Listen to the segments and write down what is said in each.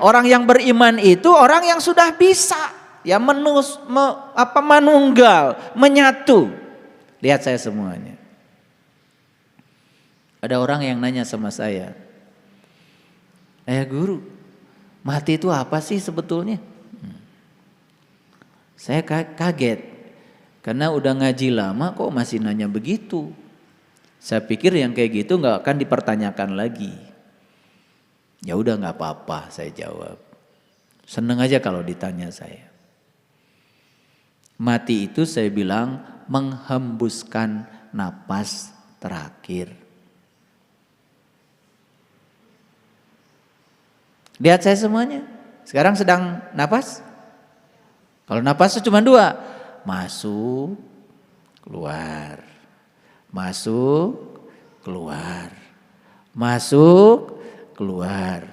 Orang yang beriman itu orang yang sudah bisa ya menunggal, menyatu. Lihat saya semuanya. Ada orang yang nanya sama saya, guru, mati itu apa sih sebetulnya? Saya kaget, karena udah ngaji lama kok masih nanya begitu. Saya pikir yang kayak gitu nggak akan dipertanyakan lagi. Ya udah nggak apa-apa, saya jawab. Seneng aja kalau ditanya saya. Mati itu saya bilang menghembuskan napas terakhir. Lihat saya semuanya. Sekarang sedang napas. Kalau napasnya cuma 2. Masuk, keluar. Masuk, keluar. Masuk, keluar.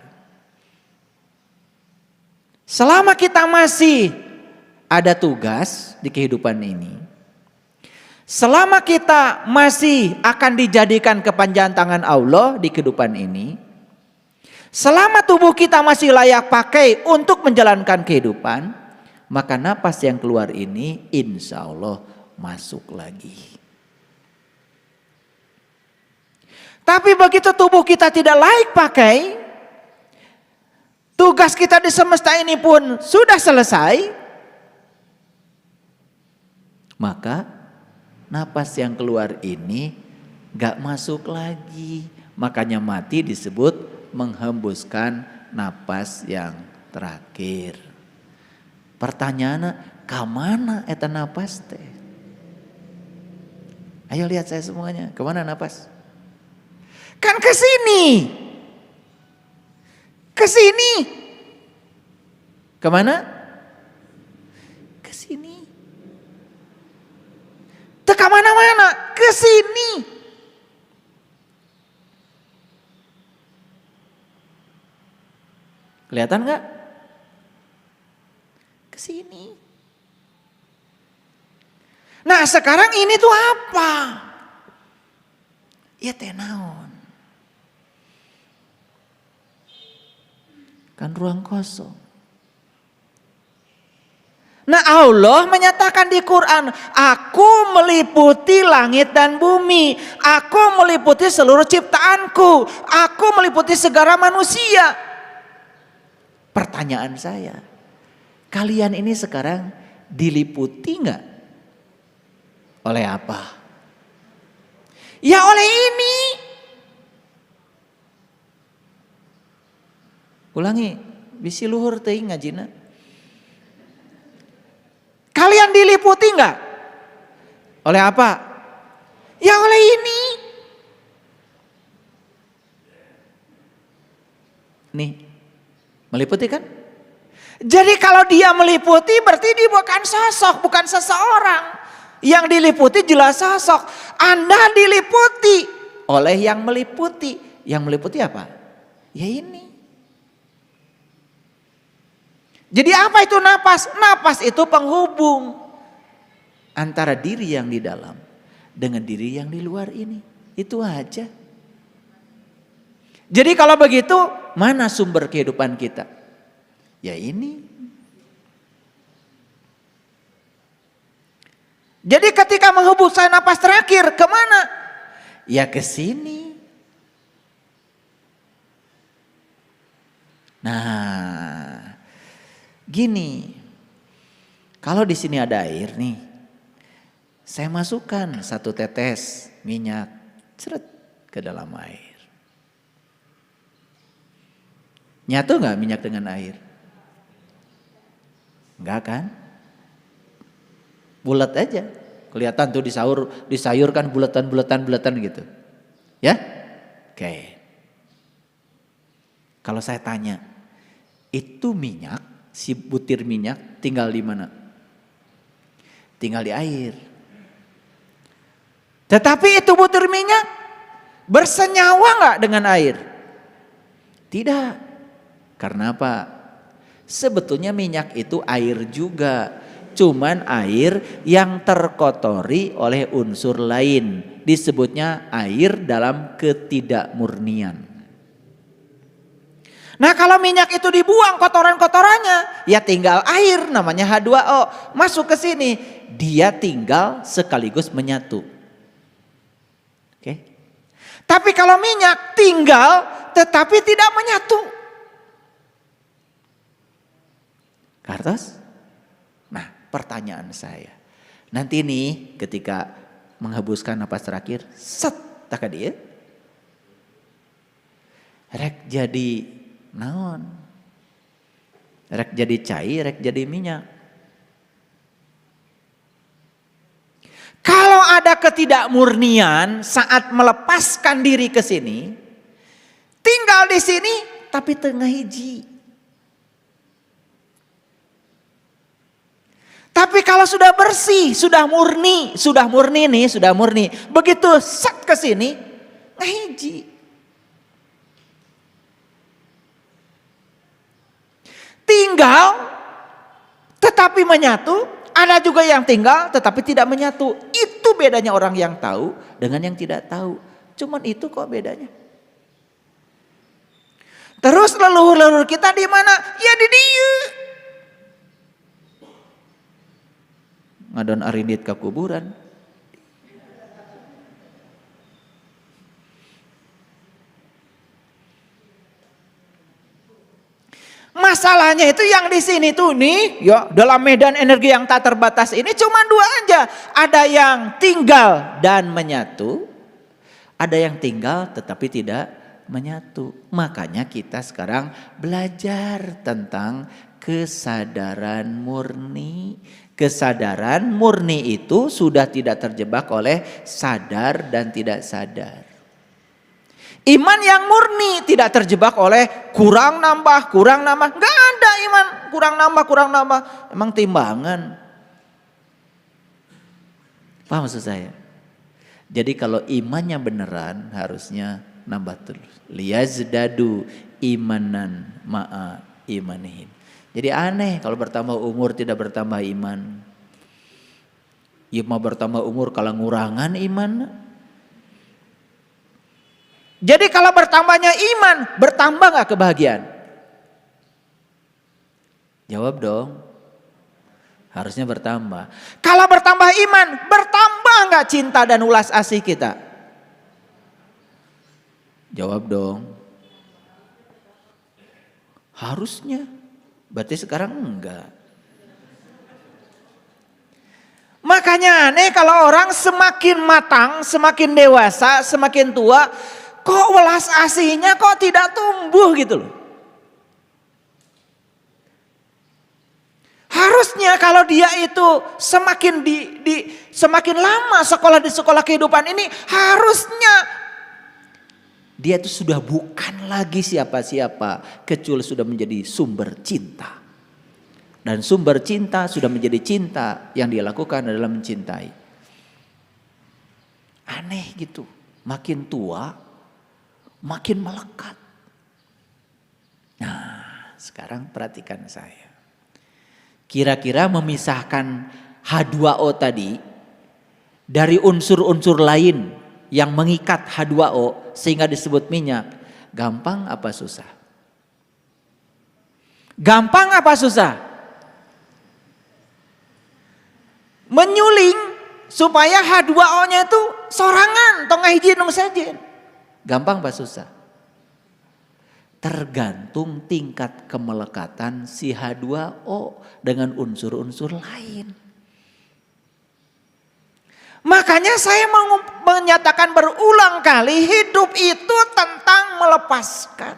Selama kita masih ada tugas di kehidupan ini, selama kita masih akan dijadikan kepanjangan tangan Allah di kehidupan ini, selama tubuh kita masih layak pakai untuk menjalankan kehidupan, maka napas yang keluar ini insya Allah masuk lagi. Tapi begitu tubuh kita tidak layak pakai, tugas kita di semesta ini pun sudah selesai, maka napas yang keluar ini gak masuk lagi. Makanya mati disebut menghembuskan napas yang terakhir. Pertanyaannya, kemana eta napas teh? Ayo lihat saya semuanya, kemana napas? Kan ke sini. Ke sini. Kemana? Ke sini. Teu ka mana-mana, ke sini. Kelihatan enggak? Ke sini. Nah, sekarang ini tuh apa? Ya teh naon? Kan ruang kosong. Nah, Allah menyatakan di Quran, aku meliputi langit dan bumi, aku meliputi seluruh ciptaanku, aku meliputi segala manusia. Pertanyaan saya, kalian ini sekarang diliputi enggak? Oleh apa? Ya oleh ini. Ulangi, bisi luhur teuing ngajina. Kalian diliputi enggak? Oleh apa? Ya oleh ini. Nih, meliputi kan? Jadi kalau dia meliputi berarti dia bukan sosok, bukan seseorang. Yang diliputi jelas sosok. Anda diliputi oleh yang meliputi. Yang meliputi apa? Ya ini. Jadi apa itu napas? Napas itu penghubung antara diri yang di dalam dengan diri yang di luar ini. Itu aja. Jadi kalau begitu, mana sumber kehidupan kita? Ya ini. Jadi ketika menghembuskan napas terakhir, kemana? Ya ke sini. Nah, gini, kalau di sini ada air nih, saya masukkan 1 tetes minyak, ceret ke dalam air. Nyatu nggak minyak dengan air? Enggak kan? Bulat aja, kelihatan tuh di sayur kan bulatan gitu, ya? Oke. Kalau saya tanya, itu minyak, si butir minyak tinggal di mana? Tinggal di air. Tetapi itu butir minyak bersenyawa nggak dengan air? Tidak. Karena apa? Sebetulnya minyak itu air juga. Cuman air yang terkotori oleh unsur lain. Disebutnya air dalam ketidakmurnian. Nah kalau minyak itu dibuang kotoran-kotorannya, ya tinggal air namanya H2O masuk ke sini. Dia tinggal sekaligus menyatu. Oke. Tapi kalau minyak tinggal tetapi tidak menyatu. Kartos? Nah pertanyaan saya. Nanti nih ketika menghembuskan napas terakhir, set, tak dia. Rek jadi naon? Rek jadi cair, rek jadi minyak. Kalau ada ketidakmurnian saat melepaskan diri ke sini, tinggal di sini tapi tengah hiji. Tapi kalau sudah bersih, sudah murni nih, sudah murni. Begitu set ke sini, ngahiji. Tinggal tetapi menyatu, ada juga yang tinggal tetapi tidak menyatu. Itu bedanya orang yang tahu dengan yang tidak tahu. Cuman itu kok bedanya. Terus leluhur-leluhur kita di mana? Ya di dieu. Ngadon arindit ke kuburan. Masalahnya itu yang di sini tuh nih, ya dalam medan energi yang tak terbatas ini cuma dua aja. Ada yang tinggal dan menyatu, ada yang tinggal tetapi tidak menyatu. Makanya kita sekarang belajar tentang kesadaran murni. Kesadaran murni itu sudah tidak terjebak oleh sadar dan tidak sadar. Iman yang murni tidak terjebak oleh kurang nambah. Enggak ada iman kurang nambah. Emang timbangan. Paham maksud saya? Jadi kalau imannya beneran harusnya nambah terus. Liyazdadu imanan ma'a imanihim. Jadi aneh kalau bertambah umur tidak bertambah iman. Ya mau bertambah umur kalau ngurangan iman. Jadi kalau bertambahnya iman, bertambah gak kebahagiaan? Jawab dong. Harusnya bertambah. Kalau bertambah iman, bertambah gak cinta dan ulas asih kita? Jawab dong. Harusnya. Berarti sekarang enggak. Makanya aneh kalau orang semakin matang, semakin dewasa, semakin tua, kok welas asihnya kok tidak tumbuh gitu loh. Harusnya kalau dia itu semakin lama sekolah di sekolah kehidupan ini, harusnya dia itu sudah bukan lagi siapa-siapa, kecuali sudah menjadi sumber cinta. Dan sumber cinta sudah menjadi cinta yang dia lakukan adalah mencintai. Aneh gitu, makin tua makin melekat. Nah sekarang perhatikan saya. Kira-kira memisahkan H2O tadi dari unsur-unsur lain yang mengikat H2O sehingga disebut minyak, gampang apa susah? Gampang apa susah? Menyuling supaya H2O-nya itu sorangan, tong hiji nu sajen. Gampang apa susah? Tergantung tingkat kemelekatan si H2O dengan unsur-unsur lain. Makanya saya mau menyatakan berulang kali, hidup itu tentang melepaskan.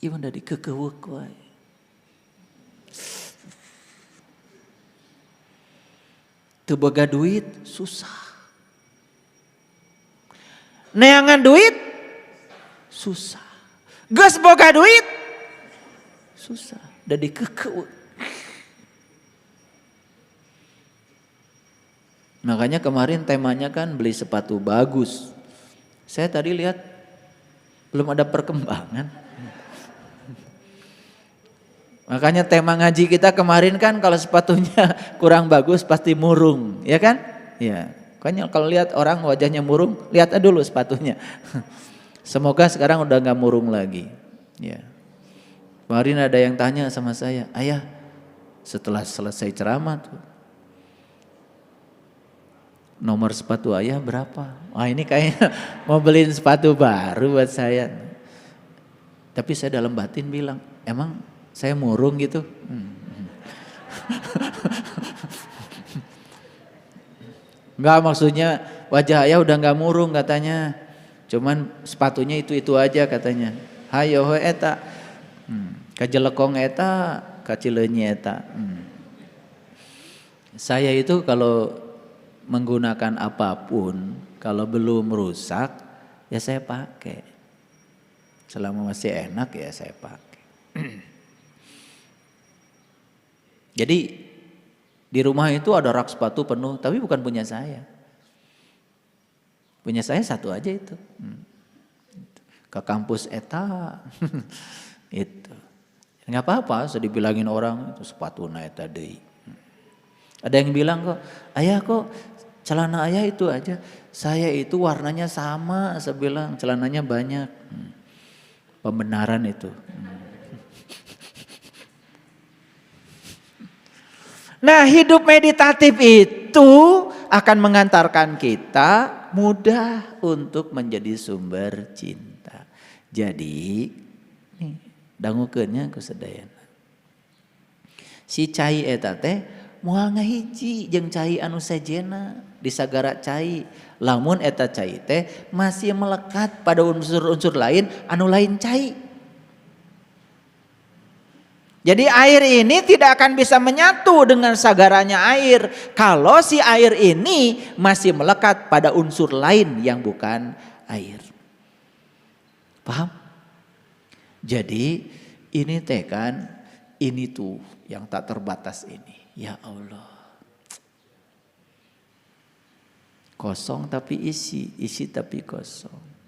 Iwan dari kekewek wae. Teu boga duit susah. Neangan duit susah. Geus boga duit susah. Dari kekewek. Makanya kemarin temanya kan beli sepatu bagus. Saya tadi lihat belum ada perkembangan. Makanya tema ngaji kita kemarin kan kalau sepatunya kurang bagus pasti murung, ya kan? Ya, Makanya kalau lihat orang wajahnya murung, lihat dulu sepatunya. Semoga sekarang udah nggak murung lagi. Ya. Kemarin ada yang tanya sama saya, ayah setelah selesai ceramah tuh, nomor sepatu ayah berapa? Wah ini kayaknya mau beliin sepatu baru buat saya. Tapi saya dalam batin bilang, emang saya murung gitu? Enggak, maksudnya wajah ayah udah nggak murung katanya. Cuman sepatunya itu aja katanya. Hayo eta. Kajelekong eta, kacileunyi eta. Saya itu kalau menggunakan apapun, kalau belum rusak ya saya pakai. Selama masih enak ya saya pakai. Jadi di rumah itu ada rak sepatu penuh, tapi bukan punya saya. Punya saya satu aja itu. Ke kampus eta. Itu. Nggak apa-apa, saya dibilangin orang itu sepatu na eta deui. Ada yang bilang kok, ayah kok celana ayah itu aja. Saya itu warnanya sama, saya bilang celananya banyak. Pembenaran itu. Nah, hidup meditatif itu akan mengantarkan kita mudah untuk menjadi sumber cinta. Jadi, nih, dangukeunnya ku sadayana. Si cai eta teh moal ngahiji jeung cai anu sejena di sagara cai. Lamun eta cai teh masih melekat pada unsur-unsur lain anu lain cai. Jadi air ini tidak akan bisa menyatu dengan sagaranya air kalau si air ini masih melekat pada unsur lain yang bukan air. Paham? Jadi ini teh kan, ini tuh yang tak terbatas ini. Ya Allah. Kosong tapi isi, isi tapi kosong.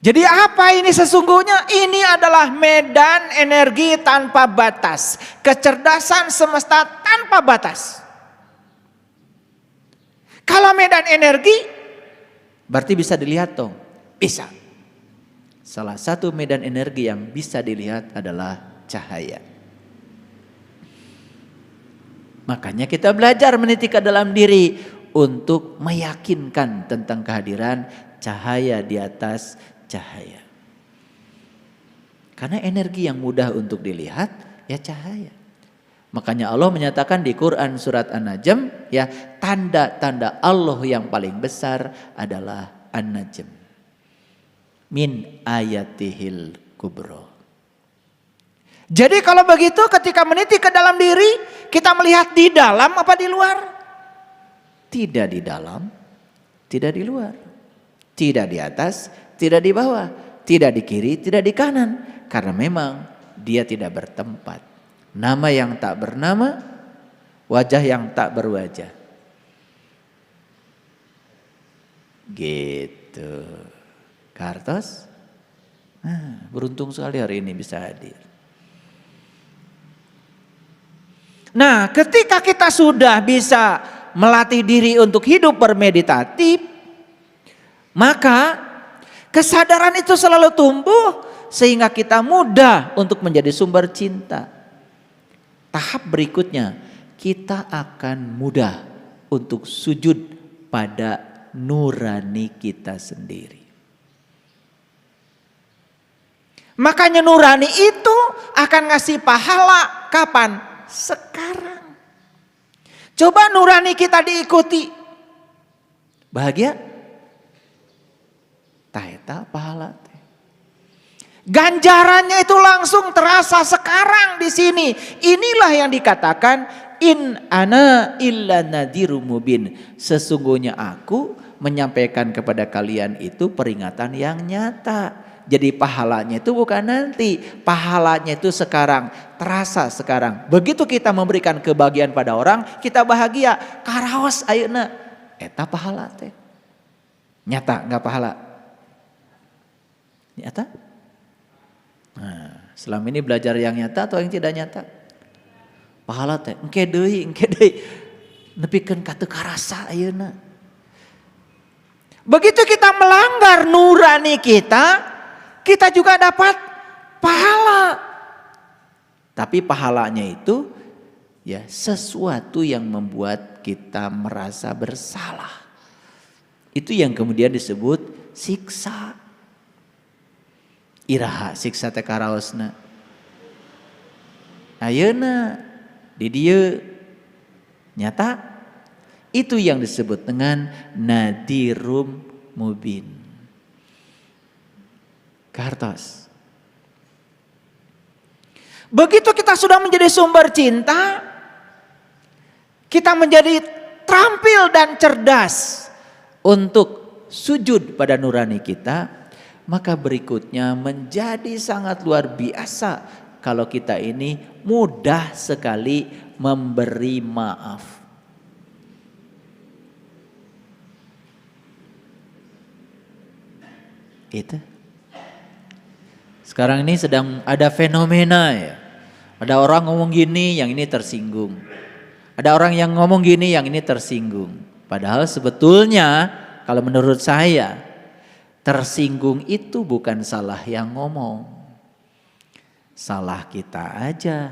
Jadi apa ini sesungguhnya? Ini adalah medan energi tanpa batas. Kecerdasan semesta tanpa batas. Kalau medan energi, berarti bisa dilihat dong. Bisa. Salah satu medan energi yang bisa dilihat adalah cahaya. Makanya kita belajar meniti ke dalam diri untuk meyakinkan tentang kehadiran cahaya di atas cahaya. Karena energi yang mudah untuk dilihat ya cahaya. Makanya Allah menyatakan di Quran surat An-Najm ya, tanda-tanda Allah yang paling besar adalah An-Najm. Min ayatihil kubro. Jadi kalau begitu ketika meniti ke dalam diri, kita melihat di dalam apa di luar? Tidak di dalam, tidak di luar. Tidak di atas, tidak di bawah, tidak di kiri, tidak di kanan. Karena memang dia tidak bertempat. Nama yang tak bernama, wajah yang tak berwajah. Gitu. Kartos? Nah, beruntung sekali hari ini bisa hadir. Nah, ketika kita sudah bisa melatih diri untuk hidup bermeditatif, maka kesadaran itu selalu tumbuh sehingga kita mudah untuk menjadi sumber cinta. Tahap berikutnya, kita akan mudah untuk sujud pada nurani kita sendiri. Makanya nurani itu akan ngasih pahala kapan? Sekarang. Coba nurani kita diikuti. Bahagia? Taeta pahala teh. Ganjarannya itu langsung terasa sekarang di sini. Inilah yang dikatakan in ana illa nadhirum mubin. Sesungguhnya aku menyampaikan kepada kalian itu peringatan yang nyata. Jadi pahalanya itu bukan nanti, pahalanya itu sekarang, terasa sekarang. Begitu kita memberikan kebahagiaan pada orang, kita bahagia. Karaos ayeuna eta pahala teh. Nyata enggak pahala? Nyata? Nah, selama ini belajar yang nyata atau yang tidak nyata? Pahala teh, engke deui. nepikeun ka teu karasa ayeuna. Begitu kita melanggar nurani kita juga dapat pahala. Tapi pahalanya itu ya sesuatu yang membuat kita merasa bersalah. Itu yang kemudian disebut siksa. Iraha siksa teh karaosna. Ayeuna di dieu nyata itu yang disebut dengan nadirum mubin. Kartos. Begitu kita sudah menjadi sumber cinta, kita menjadi terampil dan cerdas untuk sujud pada nurani kita, maka berikutnya menjadi sangat luar biasa kalau kita ini mudah sekali memberi maaf. Itu. Sekarang ini sedang ada fenomena ya. Ada orang ngomong gini, yang ini tersinggung. Ada orang yang ngomong gini, yang ini tersinggung. Padahal sebetulnya kalau menurut saya tersinggung itu bukan salah yang ngomong. Salah kita aja.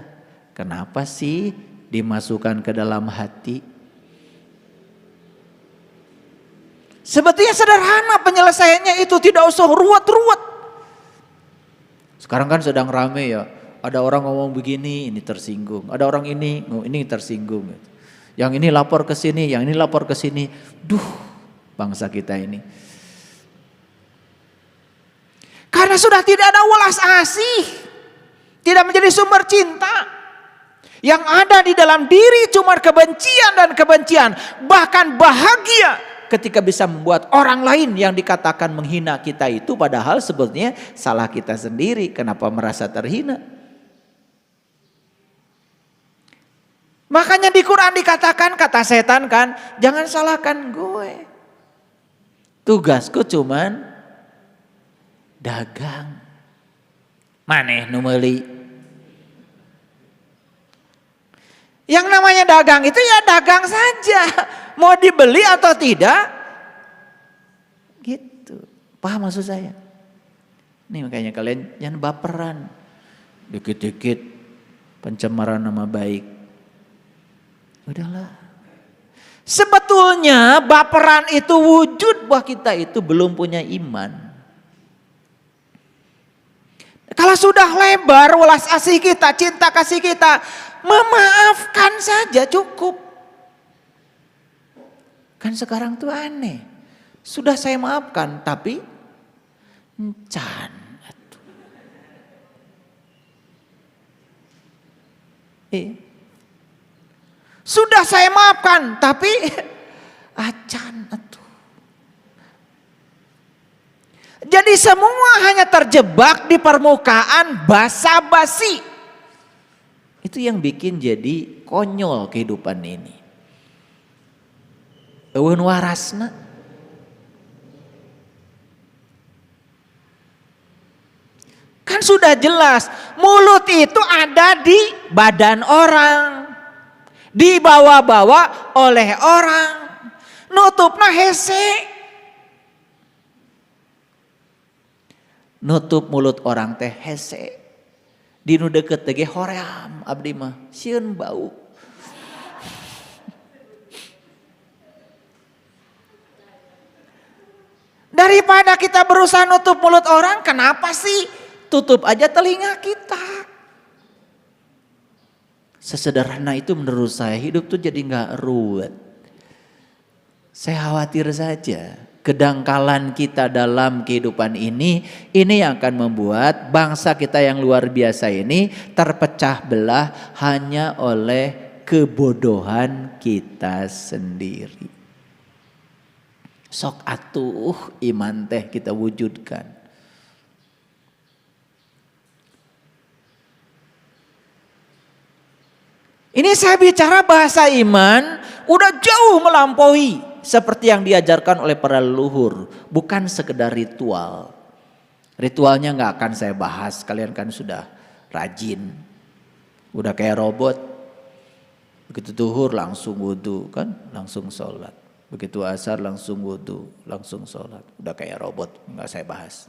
Kenapa sih dimasukkan ke dalam hati? Sebetulnya sederhana penyelesaiannya itu, tidak usah ruwet-ruwet. Sekarang kan sedang rame ya, ada orang ngomong begini, ini tersinggung. Ada orang ini tersinggung. Yang ini lapor ke sini, yang ini lapor ke sini. Duh, bangsa kita ini. Karena sudah tidak ada welas asih, tidak menjadi sumber cinta. Yang ada di dalam diri cuma kebencian dan kebencian, bahkan bahagia ketika bisa membuat orang lain yang dikatakan menghina kita itu padahal sebetulnya salah kita sendiri. Kenapa merasa terhina? Makanya di Quran dikatakan, kata setan kan, jangan salahkan gue. Tugasku cuman dagang. Maneh nu meuli. Yang namanya dagang itu ya dagang saja. Mau dibeli atau tidak, gitu. Paham maksud saya? Nih makanya kalian jangan baperan. Dikit-dikit pencemaran nama baik. Udahlah. Sebetulnya baperan itu wujud bahwa kita itu belum punya iman. Kalau sudah lebar welas asih kita, cinta kasih kita, memaafkan saja cukup. Kan sekarang tuh aneh. Sudah saya maafkan tapi encan. Sudah saya maafkan tapi acan atuh. Jadi semua hanya terjebak di permukaan basa-basi. Itu yang bikin jadi konyol kehidupan ini. Eueun warasna. Kan sudah jelas mulut itu ada di badan orang, dibawa-bawa oleh orang, nutupna hese. Nutup mulut orang teh hese. Di nu deukeut teh ge hoream abdi mah sieun bau. Daripada kita berusaha nutup mulut orang, kenapa sih tutup aja telinga kita? Sesederhana itu menurut saya, hidup tuh jadi gak ruwet. Saya khawatir saja kedangkalan kita dalam kehidupan ini yang akan membuat bangsa kita yang luar biasa ini terpecah belah hanya oleh kebodohan kita sendiri. Sok atuh iman teh kita wujudkan. Ini saya bicara bahasa iman udah jauh melampaui seperti yang diajarkan oleh para leluhur. Bukan sekedar ritual. Ritualnya gak akan saya bahas, kalian kan sudah rajin. Udah kayak robot. Begitu duhur langsung wudu kan, langsung sholat. Begitu asar langsung wudu, langsung sholat. Udah kayak robot, nggak saya bahas.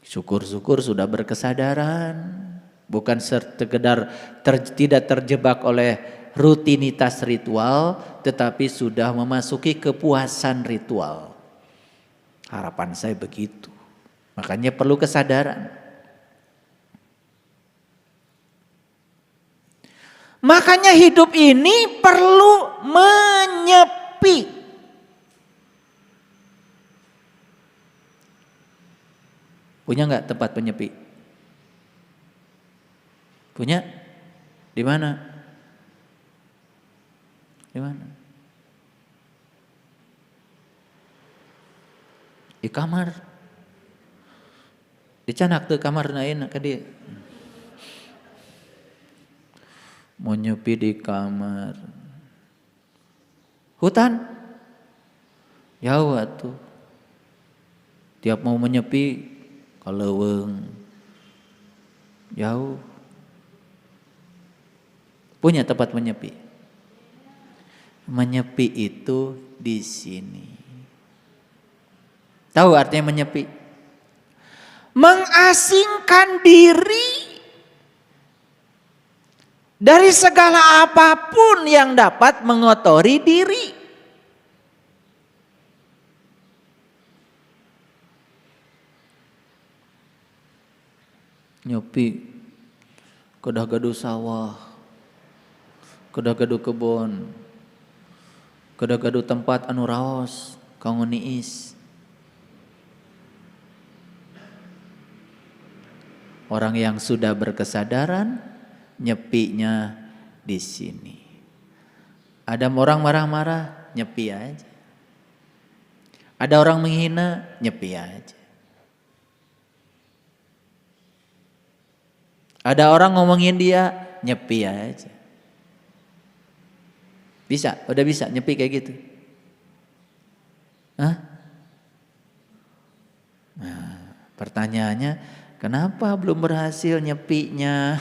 Syukur-syukur sudah berkesadaran, bukan sekedar tidak terjebak oleh rutinitas ritual, tetapi sudah memasuki kepuasan ritual. Harapan saya begitu. Makanya perlu kesadaran. Makanya hidup ini perlu menyepi. Punya nggak tempat penyepi? Punya? Di mana? Di mana? Di kamar. Dicanak tuh kamar nain ke dia. Mau nyepi di kamar. Hutan? Jauh atuh. Tiap mau menyepi kaleuweung. Jauh. Punya tempat menyepi. Menyepi itu di sini. Tahu artinya menyepi? Mengasingkan diri dari segala apapun yang dapat mengotori diri. Nyepi, kedah gaduh sawah, kedah gaduh kebon, kedah gaduh tempat anu raos, kanggo niis. Orang yang sudah berkesadaran, nyepinya di sini. Ada orang marah-marah, nyepi aja. Ada orang menghina, nyepi aja. Ada orang ngomongin dia, nyepi aja. Bisa, udah bisa nyepi kayak gitu. Hah? Nah, pertanyaannya, kenapa belum berhasil nyepinya?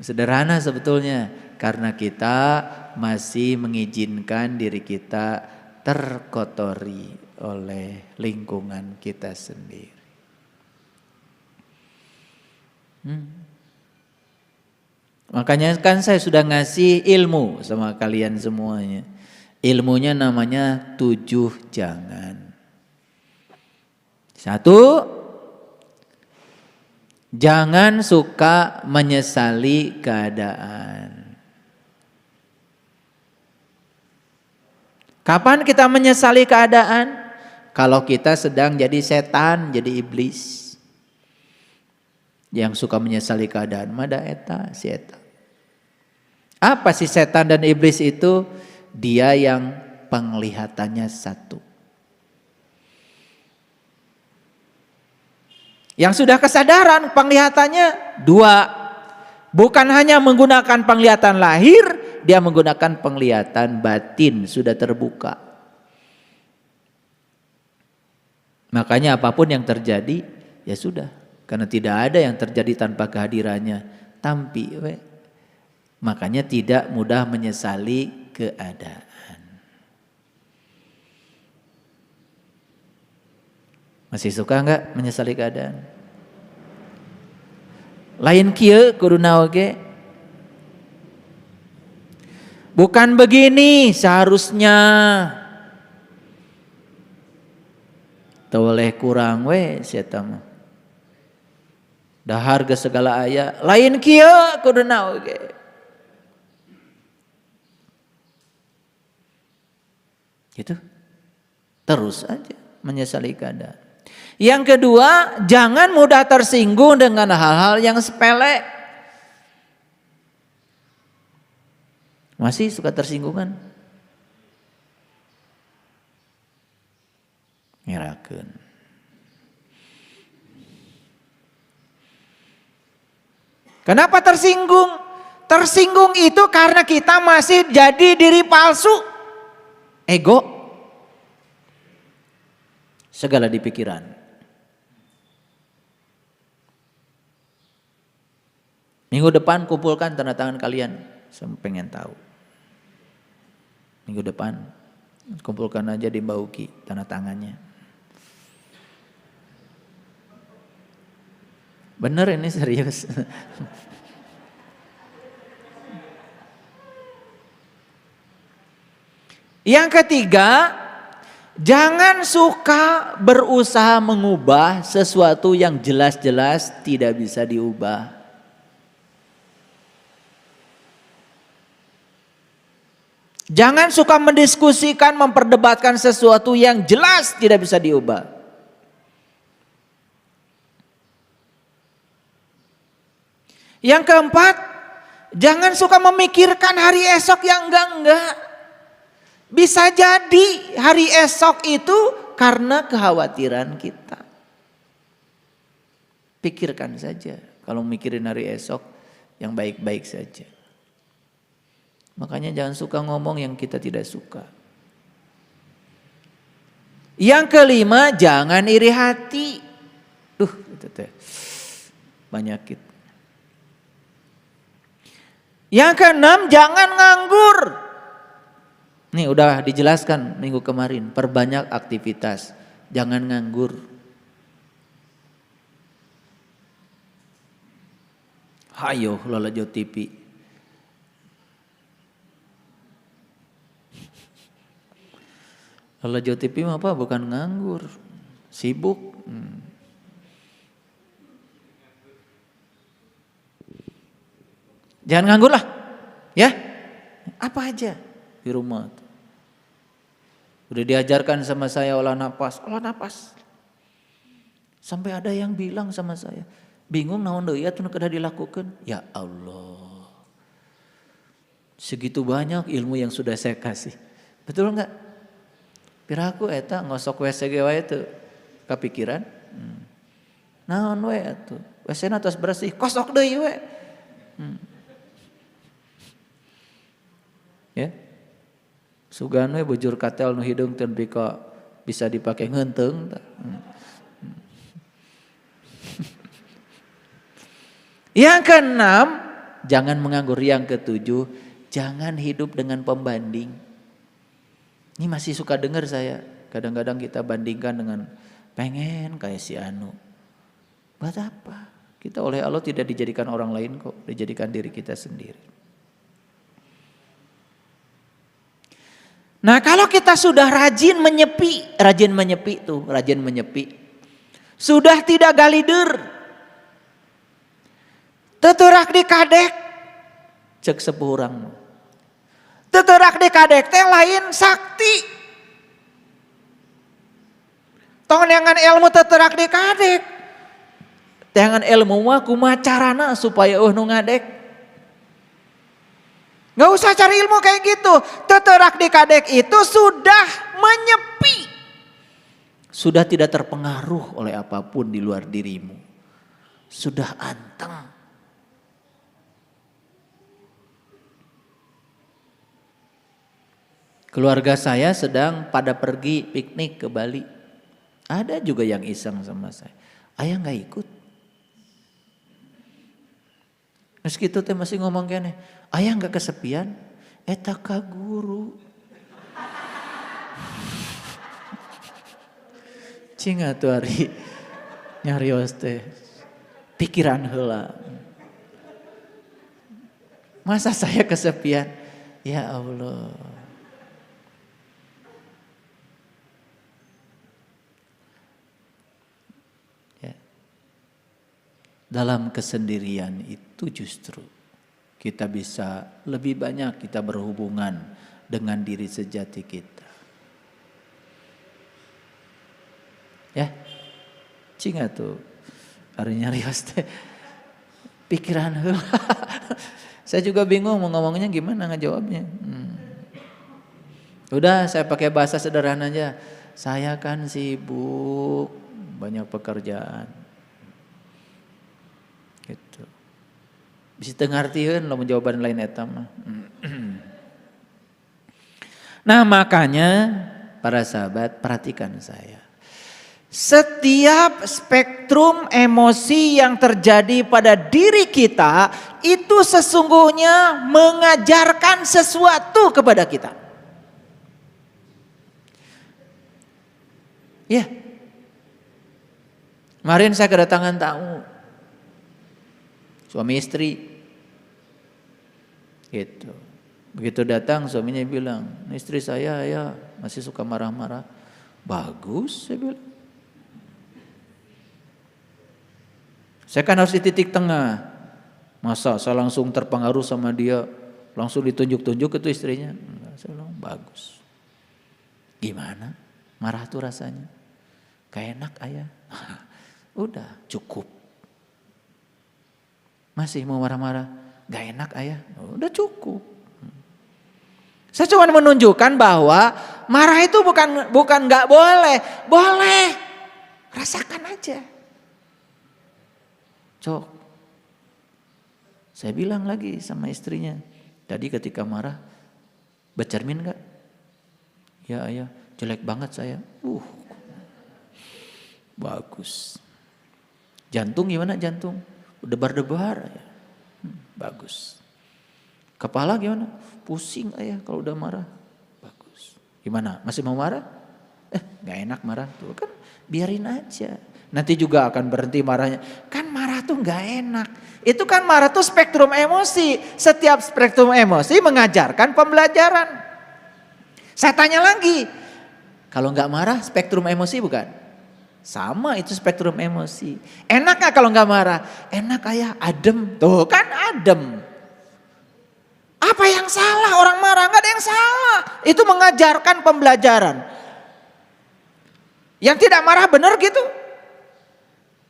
Sederhana sebetulnya, karena kita masih mengizinkan diri kita terkotori oleh lingkungan kita sendiri. Makanya kan saya sudah ngasih ilmu sama kalian semuanya. Ilmunya namanya 7 jangan. 1, jangan suka menyesali keadaan. Kapan kita menyesali keadaan? Kalau kita sedang jadi setan, jadi iblis. Yang suka menyesali keadaan, mada eta, si eta. Apa sih setan dan iblis itu? Dia yang penglihatannya 1. Yang sudah kesadaran penglihatannya 2. Bukan hanya menggunakan penglihatan lahir, dia menggunakan penglihatan batin, sudah terbuka. Makanya apapun yang terjadi, ya sudah. Karena tidak ada yang terjadi tanpa kehadirannya. Tampi we. Makanya tidak mudah menyesali keadaan. Masih suka enggak menyesali keadaan? Lain kieu kuduna oge. Bukan begini seharusnya. Teu oleh kurang we sia eta mah. Dahar ke segala aya, lain kieu kuduna oge. Gitu. Terus aja menyesali keadaan. Yang kedua, jangan mudah tersinggung dengan hal-hal yang sepele. Masih suka tersinggungan? Ngerakeun. Kenapa tersinggung? Tersinggung itu karena kita masih jadi diri palsu. Ego. Segala di pikiran. Minggu depan kumpulkan tanda tangan kalian. Saya pengen tahu. Minggu depan kumpulkan aja di Mbak Uki tanda tangannya. Bener ini serius. Yang ketiga, jangan suka berusaha mengubah sesuatu yang jelas-jelas tidak bisa diubah. Jangan suka mendiskusikan, memperdebatkan sesuatu yang jelas tidak bisa diubah. Yang keempat, jangan suka memikirkan hari esok yang enggak. Bisa jadi hari esok itu karena kekhawatiran kita. Pikirkan saja, kalau mikirin hari esok yang baik-baik saja. Makanya jangan suka ngomong yang kita tidak suka. Yang kelima, jangan iri hati. Itu teh penyakit. Yang keenam, jangan nganggur. Nih udah dijelaskan minggu kemarin, perbanyak aktivitas, jangan nganggur. Hayo lalajo TV. Lalajo TV mah apa? Bukan nganggur, sibuk. Jangan nganggur lah, ya. Apa aja di rumah. Udah diajarkan sama saya olah napas. Sampai ada yang bilang sama saya, bingung naon deui atuh nu kedah dilakukan. Ya Allah. Segitu banyak ilmu yang sudah saya kasih. Betul enggak? Piraku eta ngosok WC ge wae teu kapikiran. Naon we atuh? WC-na tos bersih, kosok deui we. Ya. Sugan we bujur katel nu hidung teu pika bisa dipakai ngeunteung tah. Yang keenam, jangan menganggur. Yang ketujuh, jangan hidup dengan pembanding. Ini masih suka dengar saya. Kadang-kadang kita bandingkan dengan pengen kayak si Anu. Buat apa? Kita oleh Allah tidak dijadikan orang lain kok, dijadikan diri kita sendiri. Nah kalau kita sudah rajin menyepi, sudah tidak galidur, teterak di kadek, cek sepuh urang. Teterak di kadek teh lain sakti. Tong dengan ilmu teterak di kadek. Dengan ilmu mah kumaha carana supaya nu ngadek. Gak usah cari ilmu kayak gitu. Teterak di kadek itu sudah menyepi. Sudah tidak terpengaruh oleh apapun di luar dirimu. Sudah anteng. Keluarga saya sedang pada pergi piknik ke Bali. Ada juga yang iseng sama saya. Ayah gak ikut? Meski itu teh masih ngomong kene. Ayah gak kesepian? Eta ka guru. Cing atuh ari nyarios teh. Pikiran heula. Masa saya kesepian? Ya Allah. Ya. Dalam kesendirian itu justru kita bisa lebih banyak kita berhubungan dengan diri sejati kita. Ya, cinga tuh, hari nyarios teh, pikiran heula. Saya juga bingung mau ngomongnya gimana ngejawabnya. Udah saya pakai bahasa sederhana aja. Saya kan sibuk, banyak pekerjaan. Gitu. Bisa tengartieun lamun jawaban lain eta mah. Nah, makanya para sahabat perhatikan saya. Setiap spektrum emosi yang terjadi pada diri kita itu sesungguhnya mengajarkan sesuatu kepada kita. Ya. Kemarin saya kedatangan tamu. Suami istri. Gitu. Begitu datang suaminya bilang, istri saya ya masih suka marah-marah. Bagus, saya bilang. Saya kan harus di titik tengah. Masa saya langsung terpengaruh sama dia, langsung ditunjuk-tunjuk itu istrinya. Saya bilang bagus. Gimana? Marah tuh rasanya? Gak enak ayah. Udah cukup. Masih mau marah-marah? Gak enak ayah. Udah cukup. Saya cuma menunjukkan bahwa marah itu bukan gak boleh. Boleh. Rasakan aja. Cok. Saya bilang lagi sama istrinya. Tadi ketika marah. Bercermin gak? Ya ayah. Jelek banget saya. Bagus. Jantung gimana jantung? Debar-debar ya. Bagus. Kepala gimana? Pusing ayah kalau udah marah. Bagus. Gimana? Masih mau marah? Gak enak marah tuh kan, biarin aja. Nanti juga akan berhenti marahnya. Kan marah tuh gak enak. Itu kan marah tuh spektrum emosi. Setiap spektrum emosi mengajarkan pembelajaran. Saya tanya lagi. Kalau gak marah spektrum emosi bukan? Sama itu spektrum emosi. Enak gak kalau gak marah? Enak ayah, adem. Tuh kan adem. Apa yang salah orang marah? Gak ada yang salah. Itu mengajarkan pembelajaran. Yang tidak marah benar gitu.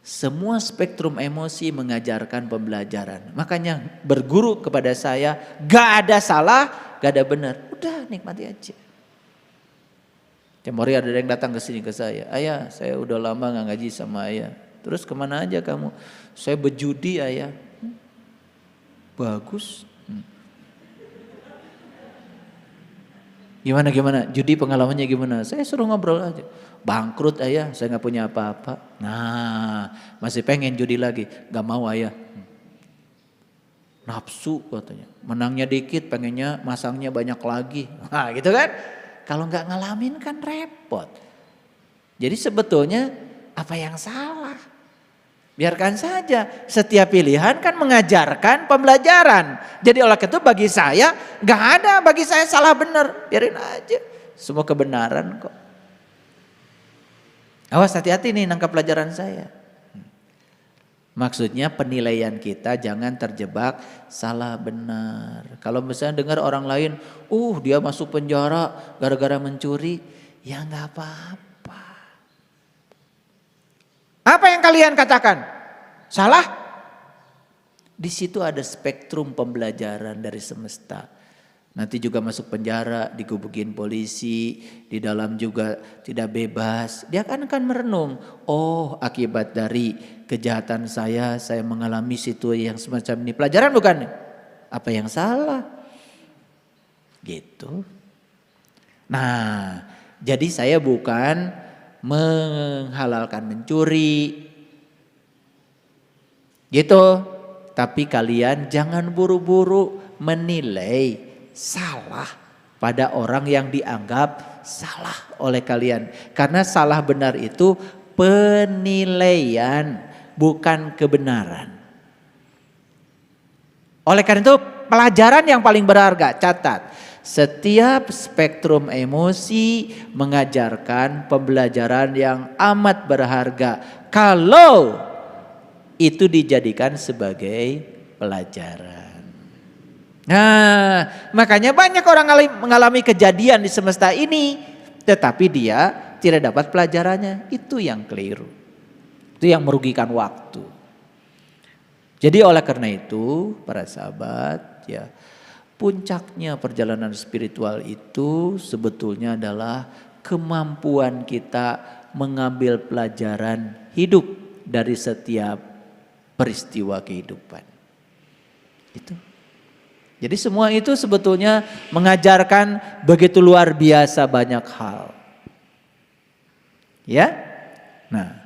Semua spektrum emosi mengajarkan pembelajaran. Makanya berguru kepada saya, gak ada salah, gak ada benar. Udah nikmati aja. Temori ada yang datang ke sini ke saya. Ayah, saya udah lama gak ngaji sama ayah. Terus kemana aja kamu? Saya berjudi ayah. Bagus. Gimana? Judi pengalamannya gimana? Saya suruh ngobrol aja. Bangkrut ayah, saya gak punya apa-apa. Nah, masih pengen judi lagi. Gak mau ayah. Nafsu katanya. Menangnya dikit, pengennya masangnya banyak lagi. Nah gitu kan. Kalau gak ngalamin kan repot. Jadi sebetulnya apa yang salah? Biarkan saja. Setiap pilihan kan mengajarkan pembelajaran. Jadi oleh itu bagi saya gak ada bagi saya salah benar. Biarin aja. Semua kebenaran kok. Awas hati-hati nih nangkap pelajaran saya. Maksudnya penilaian kita jangan terjebak salah benar. Kalau misalnya dengar orang lain, dia masuk penjara gara-gara mencuri, ya nggak apa-apa. Apa yang kalian katakan? Salah? Di situ ada spektrum pembelajaran dari semesta. Nanti juga masuk penjara, digubukin polisi, di dalam juga tidak bebas. Dia akan merenung, akibat dari kejahatan saya mengalami situasi yang semacam ini. Pelajaran bukan? Apa yang salah? Gitu. Nah, jadi saya bukan menghalalkan mencuri. Gitu. Tapi kalian jangan buru-buru menilai salah pada orang yang dianggap salah oleh kalian. Karena salah benar itu penilaian, bukan kebenaran. Oleh karena itu pelajaran yang paling berharga, catat. Setiap spektrum emosi mengajarkan pembelajaran yang amat berharga. Kalau itu dijadikan sebagai pelajaran. Nah, makanya banyak orang mengalami kejadian di semesta ini, tetapi dia tidak dapat pelajarannya. Itu yang keliru. Itu yang merugikan waktu. Jadi oleh karena itu, para sahabat, ya, puncaknya perjalanan spiritual itu sebetulnya adalah kemampuan kita mengambil pelajaran hidup dari setiap peristiwa kehidupan. Itu. Jadi semua itu sebetulnya mengajarkan begitu luar biasa banyak hal. Ya. Nah,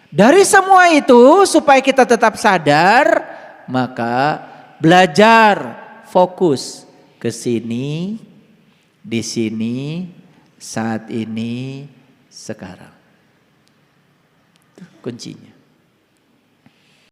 dari semua itu supaya kita tetap sadar, maka belajar fokus ke sini, di sini, saat ini, sekarang. Itu kuncinya.